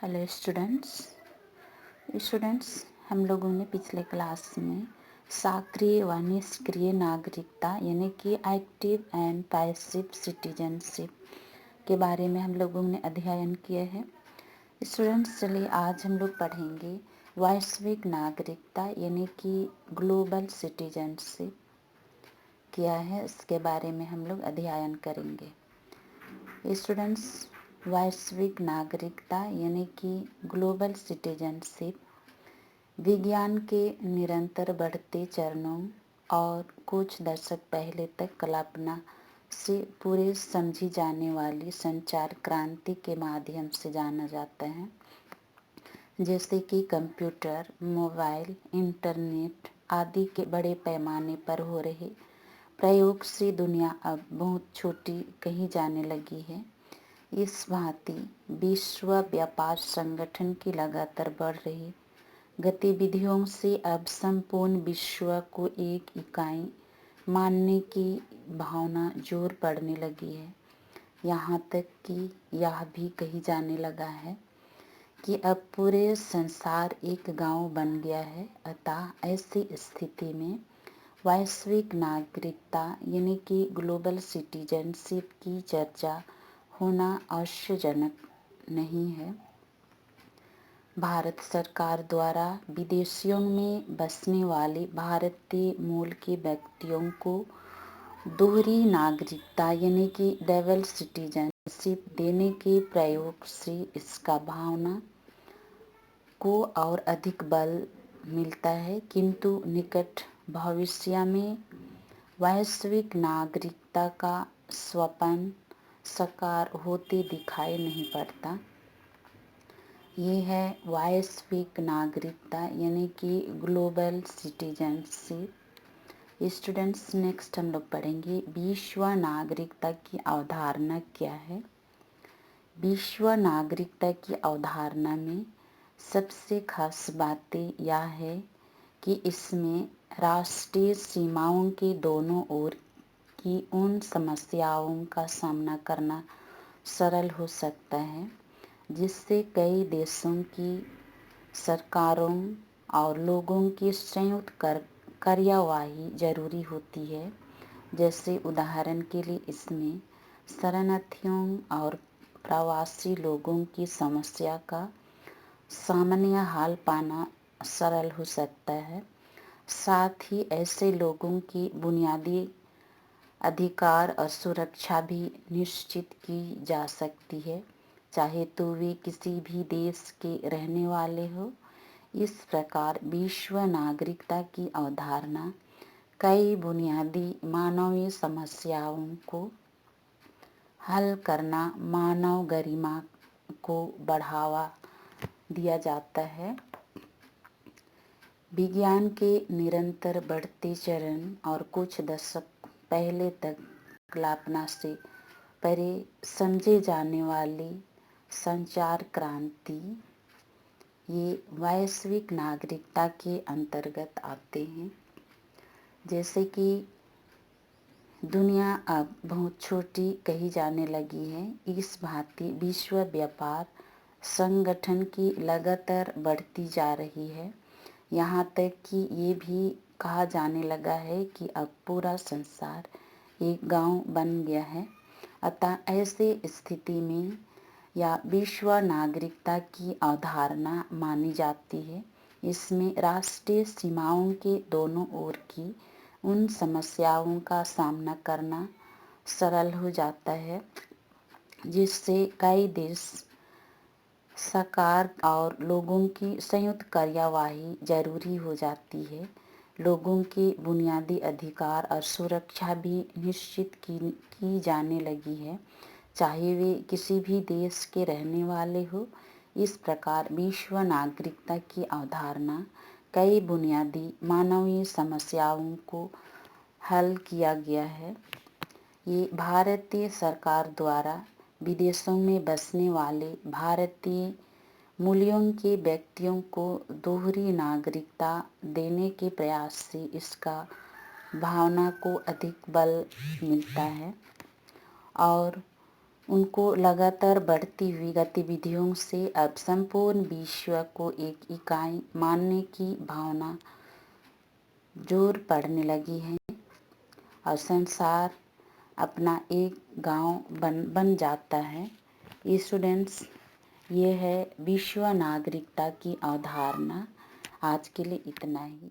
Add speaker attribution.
Speaker 1: Hello students हम लोगों ने पिछले क्लास में सक्रिय व निष्क्रिय नागरिकता यानी कि एक्टिव एंड पैसिव सिटीजनशिप के बारे में हम लोगों ने अध्ययन किया है। स्टूडेंट्स चलिए आज हम लोग पढ़ेंगे वैश्विक नागरिकता यानी कि ग्लोबल सिटीजनशिप क्या है, इसके बारे में हम लोग अध्ययन करेंगे। स्टूडेंट्स, वैश्विक नागरिकता यानी कि ग्लोबल सिटीजनशिप विज्ञान के निरंतर बढ़ते चरणों और कुछ दशक पहले तक कल्पना से पूरे समझी जाने वाली संचार क्रांति के माध्यम से जाना जाता है, जैसे कि कंप्यूटर, मोबाइल, इंटरनेट आदि के बड़े पैमाने पर हो रहे प्रयोग से दुनिया अब बहुत छोटी कही जाने लगी है। इस भांति विश्व व्यापार संगठन की लगातार बढ़ रही गतिविधियों से अब संपूर्ण विश्व को एक इकाई मानने की भावना जोर पड़ने लगी है। यहाँ तक कि यह भी कही जाने लगा है कि अब पूरे संसार एक गांव बन गया है। अतः ऐसी स्थिति में वैश्विक नागरिकता यानी कि ग्लोबल सिटीजनशिप की चर्चा होना आश्चर्यजनक नहीं है। भारत सरकार द्वारा विदेशियों में बसने वाले भारतीय मूल के व्यक्तियों को दोहरी नागरिकता यानी कि डबल सिटीजनशिप देने के प्रयोग से इसका भावना को और अधिक बल मिलता है, किंतु निकट भविष्य में वैश्विक नागरिकता का स्वप्न साकार होते दिखाई नहीं पड़ता। ये है वैश्विक नागरिकता यानी कि ग्लोबल सिटीजनशिप। स्टूडेंट्स, नेक्स्ट हम लोग पढ़ेंगे विश्व नागरिकता की अवधारणा क्या है। विश्व नागरिकता की अवधारणा में सबसे खास बातें यह है कि इसमें राष्ट्रीय सीमाओं के दोनों ओर की उन समस्याओं का सामना करना सरल हो सकता है जिससे कई देशों की सरकारों और लोगों की संयुक्त कार्यवाही जरूरी होती है। जैसे उदाहरण के लिए इसमें शरणार्थियों और प्रवासी लोगों की समस्या का सामान्य हल पाना सरल हो सकता है। साथ ही ऐसे लोगों की बुनियादी अधिकार और सुरक्षा भी निश्चित की जा सकती है, चाहे तो वे किसी भी देश के रहने वाले हो। इस प्रकार विश्व नागरिकता की अवधारणा कई बुनियादी मानवीय समस्याओं को हल करना, मानव गरिमा को बढ़ावा दिया जाता है। विज्ञान के निरंतर बढ़ते चरण और कुछ दशक पहले तक कल्पना से परे समझे जाने वाली संचार क्रांति ये वैश्विक नागरिकता के अंतर्गत आते हैं। जैसे कि दुनिया अब बहुत छोटी कही जाने लगी है, इस भांति विश्व व्यापार संगठन की लगातार बढ़ती जा रही है। यहाँ तक कि ये भी कहा जाने लगा है कि अब पूरा संसार एक गांव बन गया है। अतः ऐसे स्थिति में या विश्व नागरिकता की अवधारणा मानी जाती है। इसमें राष्ट्रीय सीमाओं के दोनों ओर की उन समस्याओं का सामना करना सरल हो जाता है जिससे कई देश सरकार और लोगों की संयुक्त कार्यवाही जरूरी हो जाती है। लोगों के बुनियादी अधिकार और सुरक्षा भी निश्चित की जाने लगी है, चाहे वे किसी भी देश के रहने वाले हो। इस प्रकार विश्व नागरिकता की अवधारणा कई बुनियादी मानवीय समस्याओं को हल किया गया है। ये भारतीय सरकार द्वारा विदेशों में बसने वाले भारतीय मूल्यों के व्यक्तियों को दोहरी नागरिकता देने के प्रयास से इसका भावना को अधिक बल मिलता है और उनको लगातार बढ़ती हुई गतिविधियों से अब संपूर्ण विश्व को एक इकाई मानने की भावना जोर पड़ने लगी है और संसार अपना एक गांव बन जाता है। स्टूडेंट्स, ये है विश्व नागरिकता की अवधारणा। आज के लिए इतना ही।